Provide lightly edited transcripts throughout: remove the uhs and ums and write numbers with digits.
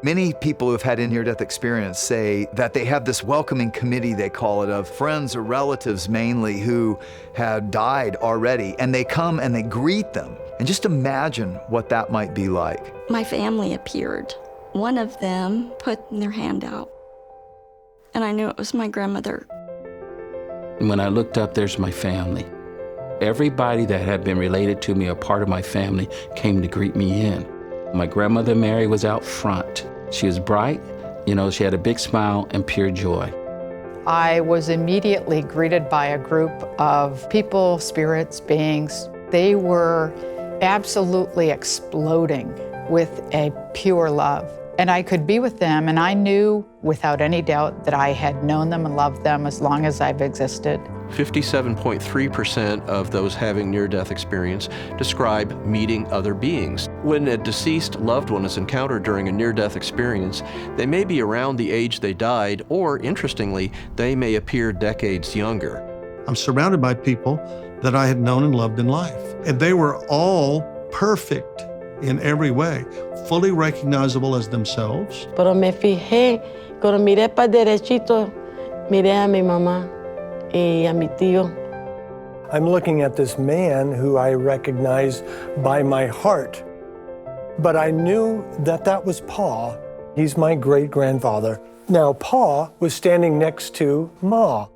Many people who have had a near-death experience say that they have this welcoming committee, they call it, of friends or relatives mainly who had died already, and they come and they greet them. And just imagine what that might be like. My family appeared. One of them put their hand out, and I knew it was my grandmother. When I looked up, there's my family. Everybody that had been related to me or part of my family came to greet me in. My grandmother Mary was out front. She was bright, she had a big smile and pure joy. I was immediately greeted by a group of people, spirits, beings. They were absolutely exploding with a pure love. And I could be with them, and I knew without any doubt that I had known them and loved them as long as I've existed. 57.3% of those having near-death experience describe meeting other beings. When a deceased loved one is encountered during a near-death experience, they may be around the age they died, or interestingly, they may appear decades younger. I'm surrounded by people that I had known and loved in life, and they were all perfect in every way, fully recognizable as themselves. Pero me fijé, cuando miré para derechito, miré a mi mamá y a mi tío. I'm looking at this man who I recognize by my heart, but I knew that that was Pa. He's my great-grandfather. Now, Pa was standing next to Ma.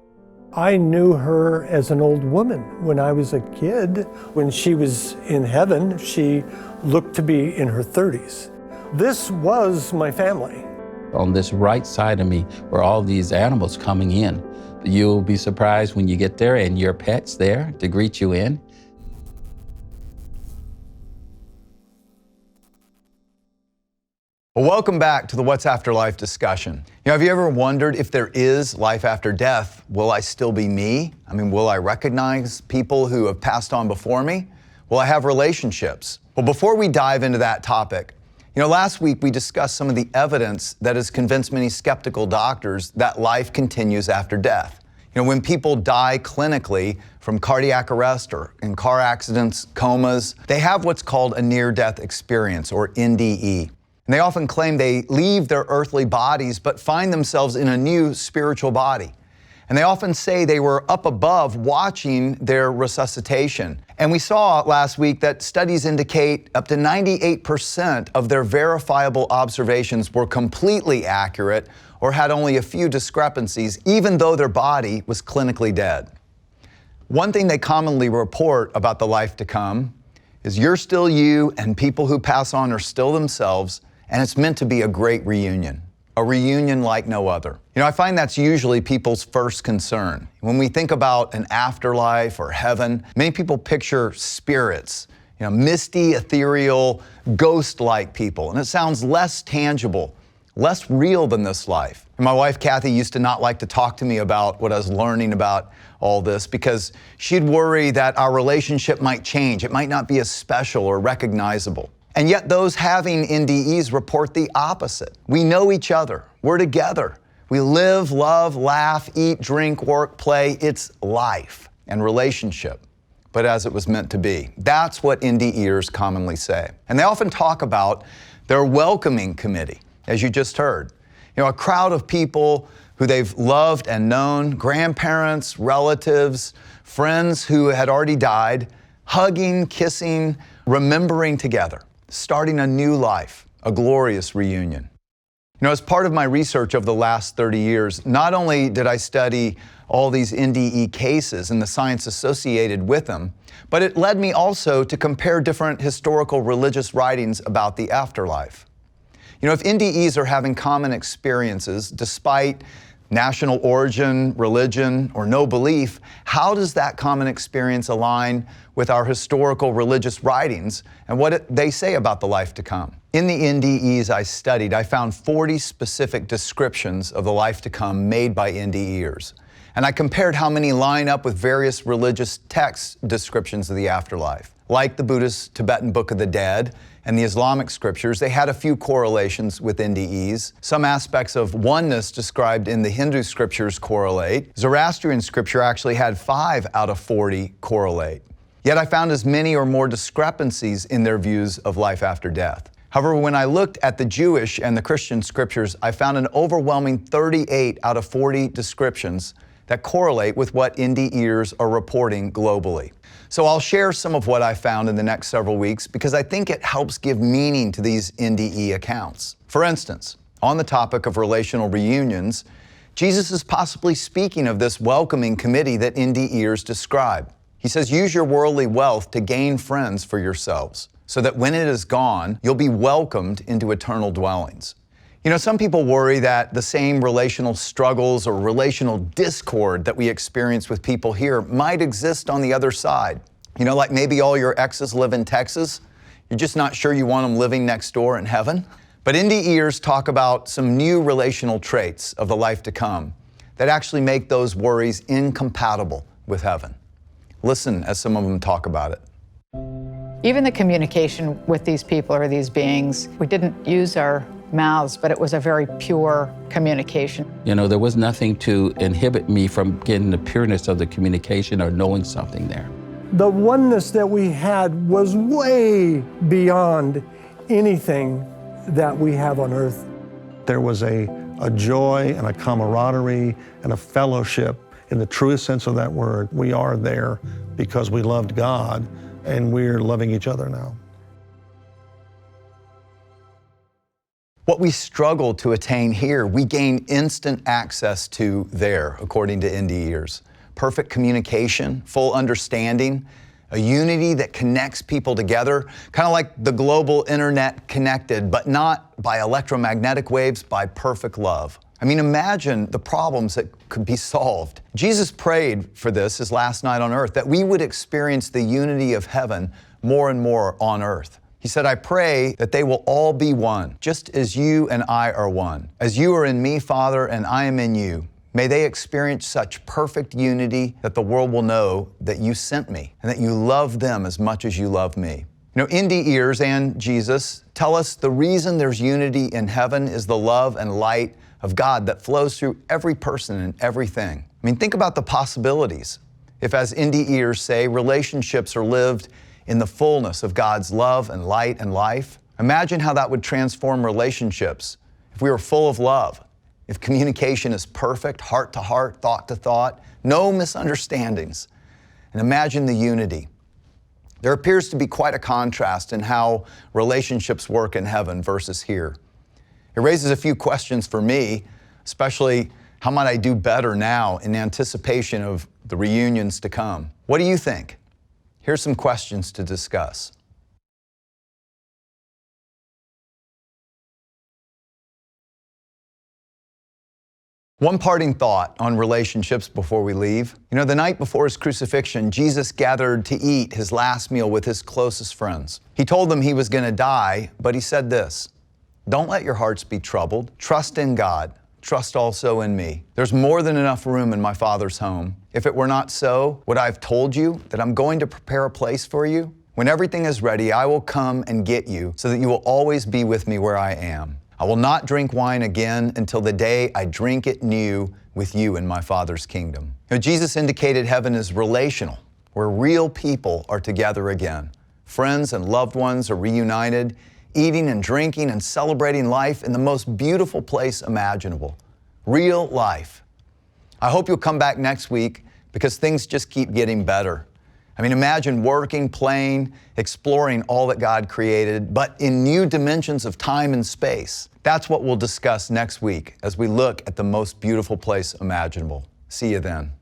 I knew her as an old woman when I was a kid. When she was in heaven, she looked to be in her 30s. This was my family. On this right side of me were all these animals coming in. You'll be surprised when you get there and your pet's there to greet you in. Well, welcome back to the What's Afterlife discussion. Have you ever wondered if there is life after death? Will I still be me? Will I recognize people who have passed on before me? Will I have relationships? Well, before we dive into that topic, last week we discussed some of the evidence that has convinced many skeptical doctors that life continues after death. When people die clinically from cardiac arrest or in car accidents, comas, they have what's called a near-death experience, or NDE. And they often claim they leave their earthly bodies but find themselves in a new spiritual body. And they often say they were up above watching their resuscitation. And we saw last week that studies indicate up to 98% of their verifiable observations were completely accurate or had only a few discrepancies, even though their body was clinically dead. One thing they commonly report about the life to come is you're still you and people who pass on are still themselves, and it's meant to be a great reunion. A reunion like no other. I find that's usually people's first concern. When we think about an afterlife or heaven, many people picture spirits, misty, ethereal, ghost-like people, and it sounds less tangible, less real than this life. And my wife, Kathy, used to not like to talk to me about what I was learning about all this because she'd worry that our relationship might change. It might not be as special or recognizable. And yet those having NDEs report the opposite. We know each other. We're together. We live, love, laugh, eat, drink, work, play. It's life and relationship, but as it was meant to be. That's what NDEers commonly say. And they often talk about their welcoming committee, as you just heard. A crowd of people who they've loved and known, grandparents, relatives, friends who had already died, hugging, kissing, remembering together, starting a new life, a glorious reunion. As part of my research over the last 30 years, not only did I study all these NDE cases and the science associated with them, but it led me also to compare different historical religious writings about the afterlife. If NDEs are having common experiences despite national origin, religion, or no belief, how does that common experience align with our historical religious writings and what they say about the life to come? In the NDEs I studied, I found 40 specific descriptions of the life to come made by NDEers. And I compared how many line up with various religious text descriptions of the afterlife. Like the Buddhist Tibetan Book of the Dead and the Islamic scriptures, they had a few correlations with NDEs. Some aspects of oneness described in the Hindu scriptures correlate. Zoroastrian scripture actually had 5 out of 40 correlate. Yet I found as many or more discrepancies in their views of life after death. However, when I looked at the Jewish and the Christian scriptures, I found an overwhelming 38 out of 40 descriptions that correlate with what NDEers are reporting globally. So I'll share some of what I found in the next several weeks because I think it helps give meaning to these NDE accounts. For instance, on the topic of relational reunions, Jesus is possibly speaking of this welcoming committee that NDEers describe. He says, use your worldly wealth to gain friends for yourselves, so that when it is gone, you'll be welcomed into eternal dwellings. You know, some people worry that the same relational struggles or relational discord that we experience with people here might exist on the other side. You know, like maybe all your exes live in Texas. You're just not sure you want them living next door in heaven. But NDEers talk about some new relational traits of the life to come that actually make those worries incompatible with heaven. Listen as some of them talk about it. Even the communication with these people or these beings, we didn't use our mouths, but it was a very pure communication. You know, there was nothing to inhibit me from getting the pureness of the communication or knowing something there. The oneness that we had was way beyond anything that we have on earth. There was a joy and a camaraderie and a fellowship in the truest sense of that word. We are there because we loved God and we're loving each other now. What we struggle to attain here, we gain instant access to there, according to NDEers. Perfect communication, full understanding, a unity that connects people together, kind of like the global internet connected, but not by electromagnetic waves, by perfect love. I mean, imagine the problems that could be solved. Jesus prayed for this his last night on earth, that we would experience the unity of heaven more and more on earth. He said, I pray that they will all be one, just as you and I are one. As you are in me, Father, and I am in you, may they experience such perfect unity that the world will know that you sent me and that you love them as much as you love me. You know, NDEers and Jesus tell us the reason there's unity in heaven is the love and light of God that flows through every person and everything. I mean, think about the possibilities. If, as NDEers say, relationships are lived in the fullness of God's love and light and life, imagine how that would transform relationships if we were full of love, if communication is perfect, heart to heart, thought to thought, no misunderstandings, and imagine the unity. There appears to be quite a contrast in how relationships work in heaven versus here. It raises a few questions for me, especially how might I do better now in anticipation of the reunions to come? What do you think? Here's some questions to discuss. One parting thought on relationships before we leave. You know, the night before his crucifixion, Jesus gathered to eat his last meal with his closest friends. He told them he was going to die, but he said this, don't let your hearts be troubled. Trust in God. Trust also in me. There's more than enough room in my Father's home. If it were not so, would I have told you that I'm going to prepare a place for you? When everything is ready, I will come and get you so that you will always be with me where I am. I will not drink wine again until the day I drink it new with you in my Father's kingdom. You know, Jesus indicated heaven is relational, where real people are together again. Friends and loved ones are reunited, eating and drinking and celebrating life in the most beautiful place imaginable. Real life. I hope you'll come back next week because things just keep getting better. I mean, imagine working, playing, exploring all that God created, but in new dimensions of time and space. That's what we'll discuss next week as we look at the most beautiful place imaginable. See you then.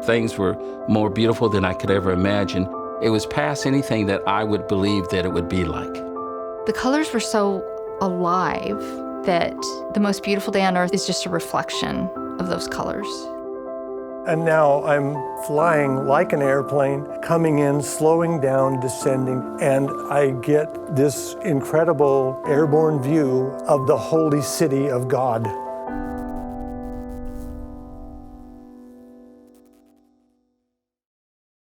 Things were more beautiful than I could ever imagine. It was past anything that I would believe that it would be like. The colors were so alive that the most beautiful day on earth is just a reflection of those colors. And now I'm flying like an airplane, coming in, slowing down, descending, and I get this incredible airborne view of the holy city of God.